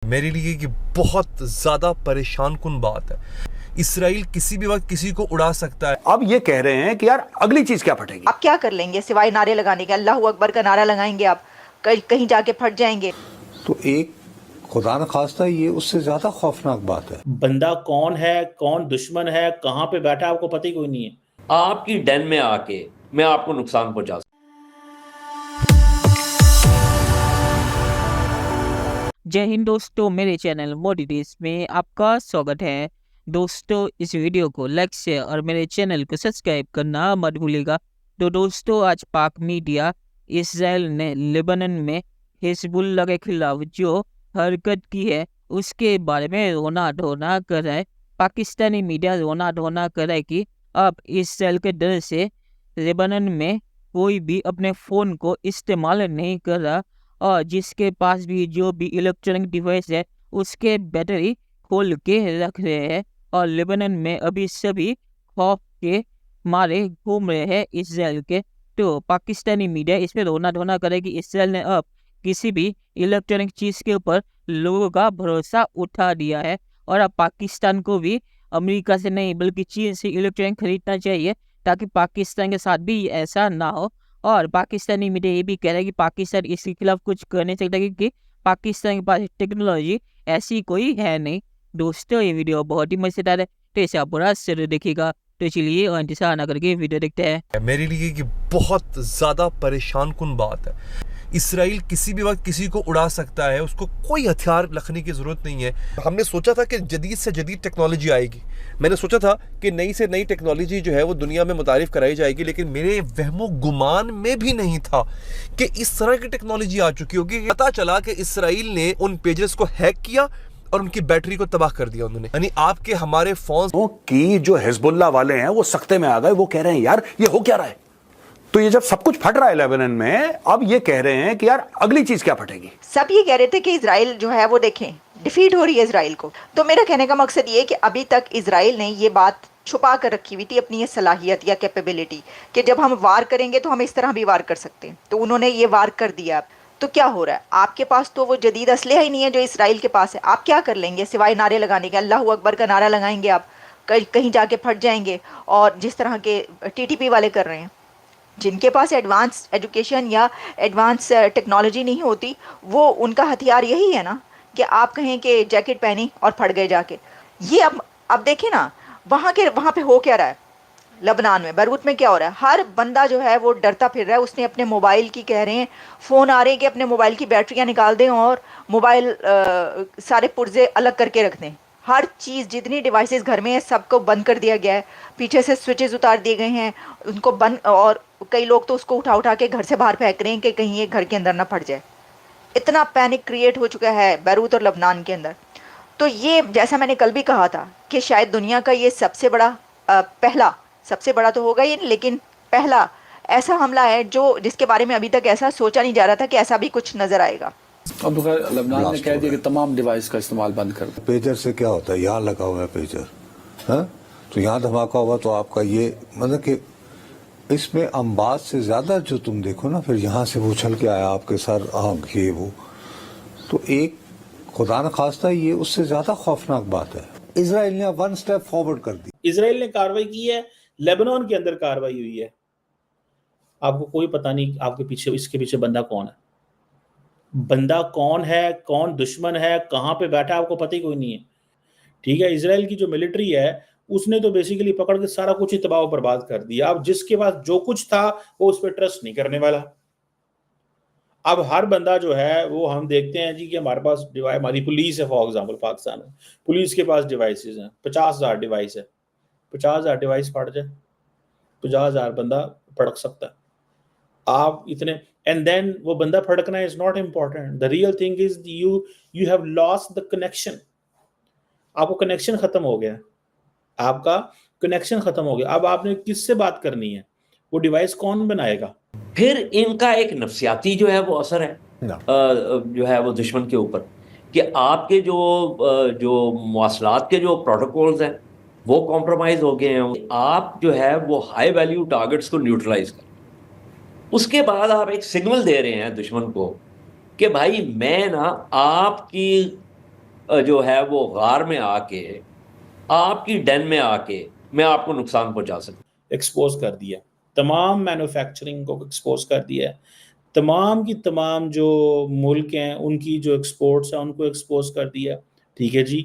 मेरे लिए ये बहुत ज़्यादा परेशान कुन बात है। इसराइल किसी भी वक्त किसी को उड़ा सकता है। अब ये कह रहे हैं कि यार अगली चीज क्या फटेगी। आप क्या कर लेंगे सिवाय नारे लगाने के? अल्लाह अकबर का नारा लगाएंगे आप, कहीं जाके फट जाएंगे। तो एक खुदा न खास्ता ये उससे ज्यादा खौफनाक बात है। बंदा कौन है, कौन दुश्मन है, कहाँ पे बैठा है, आपको पता ही कोई नहीं है। आपकी डन में आके मैं आपको नुकसान पहुंचा सकता। जय हिंद दोस्तों, मेरे चैनल मोडिटिस में आपका स्वागत है। दोस्तों, इस वीडियो को लाइक शेयर और मेरे चैनल को सब्सक्राइब करना मत भूलिएगा। तो दोस्तों, आज पाक मीडिया इसराइल ने लेबनान में हिजबुल्लाह के खिलाफ जो हरकत की है उसके बारे में रोना धोना कर रहा है। पाकिस्तानी मीडिया रोना धोना कर रहा है कि अब इसराइल के डर से लेबनान में कोई भी अपने फ़ोन को इस्तेमाल नहीं कर रहा और जिसके पास भी जो भी इलेक्ट्रॉनिक डिवाइस है उसके बैटरी खोल के रख रहे हैं। और लेबनान में अभी सभी खौफ के मारे घूम रहे हैं इसराइल के। तो पाकिस्तानी मीडिया इस पर रोना धोना करे कि इसराइल ने अब किसी भी इलेक्ट्रॉनिक चीज़ के ऊपर लोगों का भरोसा उठा दिया है और अब पाकिस्तान को भी अमेरिका से नहीं बल्कि चीन से इलेक्ट्रॉनिक खरीदना चाहिए ताकि पाकिस्तान के साथ भी ऐसा ना हो। और पाकिस्तानी मीडिया ये भी कह रहा है कि पाकिस्तान इसके खिलाफ कुछ कर नहीं सकता क्योंकि पाकिस्तान के पास टेक्नोलॉजी ऐसी कोई है नहीं। दोस्तों, ये वीडियो बहुत ही मजेदार है, तो इसे आप पूरा जरूर देखिएगा। तो चलिए और इंतजार ना करके वीडियो देखते हैं। मेरे लिए ये बहुत ज़्यादा परेशान कुन बात है। इसराइल किसी भी वक्त किसी को उड़ा सकता है, उसको कोई हथियार रखने की ज़रूरत नहीं है। हमने सोचा था कि जदीद से जदीद टेक्नोलॉजी आएगी, मैंने सोचा था कि नई से नई टेक्नोलॉजी जो है वो दुनिया में मुतारिफ कराई जाएगी, लेकिन मेरे वहमो गुमान में भी नहीं था कि इस तरह की टेक्नोलॉजी आ चुकी होगी। पता चला कि इसराइल ने उन पेजेस को हैक किया और उनकी बैटरी को तबाह कर दिया उन्होंने। यानी आपके हमारे फोन कि जो हिजबुल्लाह वाले हैं वो सख्ते में आ गए। वो कह रहे हैं यार ये हो क्या रहा है। तो ये जब सब कुछ फट रहा है लेबनान में, अब ये कह रहे हैं कि यार अगली चीज क्या फटेगी। सब ये कह रहे थे कि इजराइल जो है वो देखें डिफीट हो रही है इजराइल को। तो मेरा कहने का मकसद ये कि अभी तक इजराइल ने ये बात छुपा कर रखी हुई थी, अपनी ये सलाहियत या कैपेबिलिटी कि जब हम वार करेंगे तो हम इस तरह भी वार कर सकते हैं। तो उन्होंने ये वार कर दिया। तो क्या हो रहा है, आपके पास तो वो जदीद असलहा ही नहीं है जो इसराइल के पास है। आप क्या कर लेंगे सिवाय नारे लगाने के? अल्लाह अकबर का नारा लगाएंगे आप, कहीं जाके फट जाएंगे। और जिस तरह के टीटीपी वाले कर रहे हैं, जिनके पास एडवांस एजुकेशन या एडवांस टेक्नोलॉजी नहीं होती, वो उनका हथियार यही है ना कि आप कहें कि जैकेट पहनी और फट गए जाके। ये अब देखें ना, वहाँ पे हो क्या रहा है। लबनान में बैरूत में क्या हो रहा है, हर बंदा जो है वो डरता फिर रहा है। उसने अपने मोबाइल की, कह रहे हैं फ़ोन आ रहे हैं कि अपने मोबाइल की बैटरियाँ निकाल दें और मोबाइल सारे पुर्जे अलग करके रख दें। हर चीज़, जितनी डिवाइसेस घर में है सबको बंद कर दिया गया है, पीछे से स्विचेस उतार दिए गए हैं उनको बंद। और कई लोग तो उसको उठा उठा के घर से बाहर फेंक रहे हैं कि कहीं ये घर के अंदर ना फट जाए। इतना पैनिक क्रिएट हो चुका है बैरूत और लबनान के अंदर। तो ये, जैसा मैंने कल भी कहा था कि शायद दुनिया का ये सबसे बड़ा सबसे बड़ा तो होगा ये, लेकिन पहला ऐसा हमला है जिसके बारे में अभी तक ऐसा सोचा नहीं जा रहा था कि ऐसा भी कुछ नजर आएगा। अब लबनान ने कह दिया कि तमाम डिवाइस का इस्तेमाल बंद कर दो। पेजर से क्या होता है, यहाँ लगा हुआ है पेजर, हाँ? तो यहाँ धमाका हुआ तो आपका ये मतलब कि इसमें अंबाज से ज्यादा जो तुम देखो ना, फिर यहाँ से वो उछल के आया आपके सर, आँख, ये वो। तो एक खुदा न खास्ता ये उससे ज्यादा खौफनाक बात है। इसराइल ने वन स्टेप फॉरवर्ड कर दी। इसराइल ने कार्रवाई की है, लेबनान के अंदर कार्रवाई हुई है। आपको कोई पता नहीं आपके पीछे, इसके पीछे बंदा कौन है। बंदा कौन है, कौन दुश्मन है, कहाँ पे बैठा है, आपको पता ही कोई नहीं है। ठीक है, इसराइल की जो मिलिट्री है उसने तो बेसिकली पकड़ के सारा कुछ ही तबाह बर्बाद कर दिया। अब जिसके पास जो कुछ था वो उस पर ट्रस्ट नहीं करने वाला। अब हर बंदा जो है वो, हम देखते हैं जी कि हमारे पास डिवाइस, हमारी पुलिस है फॉर एग्जाम्पल, पाकिस्तान में पुलिस के पास डिवाइसेस हैं, 50,000 डिवाइस है। 50,000 डिवाइस फट जाए, 50,000 बंदा फड़क सकता है। आप इतने, एंड देन वो बंदा फड़कना is not important. The real thing is you have lost the connection. आपको कनेक्शन खत्म हो गया, आपका कनेक्शन खत्म हो गया। अब आपने किससे बात करनी है, वो डिवाइस कौन बनाएगा? फिर इनका एक नफ्सियाती जो है वो असर है जो है वो दुश्मन के ऊपर, कि आपके जो मवासलात के जो प्रोटोकॉल्स हैं वो कॉम्प्रोमाइज हो गए हैं। आप जो है वो हाई वैल्यू टारगेट्स को न्यूट्रलाइज कर, उसके बाद आप एक सिग्नल दे रहे हैं दुश्मन को कि भाई मैं ना आपकी जो है वो गार में आके, आपकी डेन में आके मैं आपको नुकसान पहुंचा सकूं। एक्सपोज कर दिया, तमाम मैन्युफैक्चरिंग को एक्सपोज कर दिया है, तमाम की तमाम जो मुल्क हैं उनकी जो एक्सपोर्ट्स हैं उनको एक्सपोज कर दिया। ठीक है जी,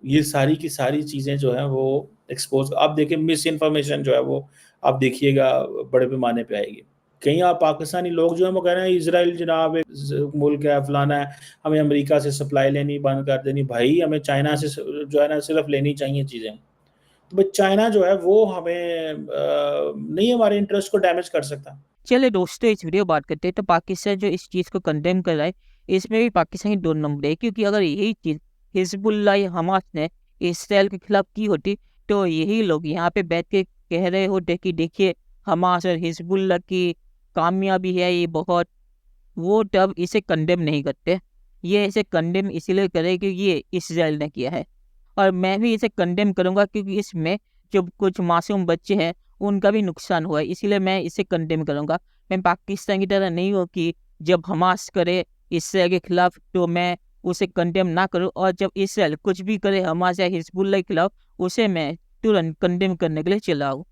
ये सारी की सारी चीज़ें जो हैं वो एक्सपोज, आप देखिए मिस इन्फॉर्मेशन जो है वो आप देखिएगा बड़े पैमाने पे आएगी। कहीं आप पाकिस्तानी लोग जो हैं वो कह रहे हैं इसराइल जनाब एक मुल्क है, फलाना है, हमें अमेरिका से सप्लाई लेनी बंद कर देनी। भाई हमें चाइना से जो है ना सिर्फ लेनी चाहिए चीज़ें। तो भाई चाइना जो है वो हमें नहीं हमारे इंटरेस्ट को डैमेज कर सकता। चलिए दोस्तों, इस वीडियो बात करते हैं तो पाकिस्तान जो इस चीज़ को कंडेम कर रहा है, इसमें भी पाकिस्तान की 2 नंबर है, क्योंकि अगर यही चीज़ हिजबुल्लाह या हमास ने इसराइल के खिलाफ की होती तो यही लोग यहाँ पे बैठ के कह रहे होते कि देखिए हमास और हिजबुल्लाह की कामयाबी है ये बहुत, वो तब इसे कंडेम नहीं करते। ये इसे कंडेम इसीलिए करे क्योंकि ये इसराइल ने किया है, और मैं भी इसे कंडेम करूँगा क्योंकि इसमें जो कुछ मासूम बच्चे हैं उनका भी नुकसान हुआ है, इसीलिए मैं इसे कंडेम करूँगा। मैं पाकिस्तान की तरह नहीं हूँ कि जब हमास करे इसराइल के खिलाफ तो मैं उसे कंडेम ना करूँ, और जब इसराइल कुछ भी करे हमास या हिजबुल्लाह के खिलाफ उसे मैं तुरंत कंडेम करने के लिए चला हूँ।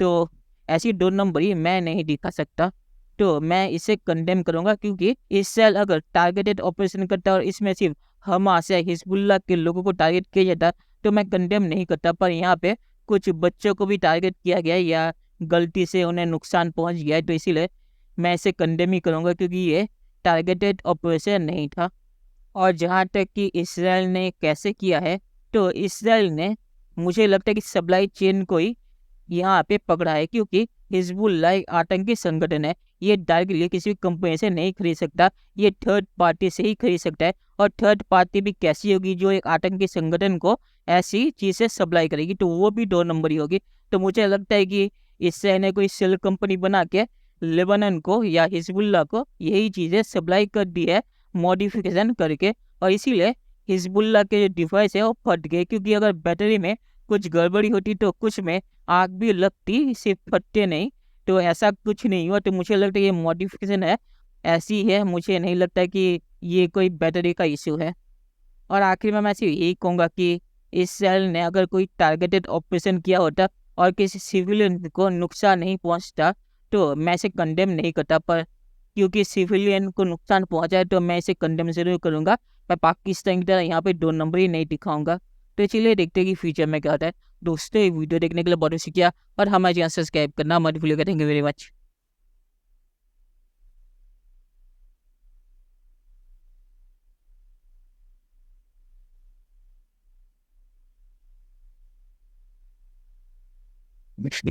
तो ऐसी 2 नंबरी मैं नहीं दिखा सकता, तो मैं इसे कंडेम करूँगा क्योंकि इसराइल अगर टारगेटेड ऑपरेशन करता और इसमें सिर्फ हमास या हिजबुल्लाह के लोगों को टारगेट किया जाता तो मैं कंडेम नहीं करता, पर यहाँ पे कुछ बच्चों को भी टारगेट किया गया या गलती से उन्हें नुकसान पहुँच गया है, तो इसीलिए मैं इसे कंडेम ही करूँगा क्योंकि ये टारगेटेड ऑपरेशन नहीं था। और जहाँ तक कि इसराइल ने कैसे किया है, तो इसराइल ने मुझे लगता है कि सप्लाई चेन को ही यहाँ पे पकड़ा है, क्योंकि हिजबुल्लाह एक आतंकी संगठन है। ये डायरेक्टली किसी कंपनी से नहीं खरीद सकता, ये थर्ड पार्टी से ही खरीद सकता है, और थर्ड पार्टी भी कैसी होगी जो एक आतंकी संगठन को ऐसी चीज़ें सप्लाई करेगी, तो वो भी 2 नंबर ही होगी। तो मुझे लगता है कि इससे ने कोई सेल कंपनी बना के लेबनान को या हिजबुल्लाह को यही चीज़ें सप्लाई कर दी है मॉडिफिकेशन करके, और इसीलिए हिजबुल्लाह के जो डिवाइस है वो फट गए, क्योंकि अगर बैटरी में कुछ गड़बड़ी होती तो कुछ में आग भी लगती, सिर्फ फटते नहीं। तो ऐसा कुछ नहीं हुआ, तो मुझे लगता है ये मॉडिफिकेशन है, ऐसी है, मुझे नहीं लगता है कि ये कोई बैटरी का इशू है। और आखिर में मैं सिर्फ यही कहूँगा कि इसराइल ने अगर कोई टारगेटेड ऑपरेशन किया होता और किसी सिविलियन को नुकसान नहीं पहुँचता तो मैं इसे कंडेम नहीं करता, पर क्योंकि सिविलियन को नुकसान पहुँचा है तो मैं इसे कंडेम जरूर करूँगा। मैं पाकिस्तान की तरह यहाँ पे 2 नंबर ही नहीं दिखाऊंगा। तो चलिए देखते हैं कि फ्यूचर में क्या होता है। दोस्तों, ये वीडियो देखने के लिए बहुत शुक्रिया, और हमारे चैनल सब्सक्राइब करना मत भूलिएगा। Thank you very much. Next,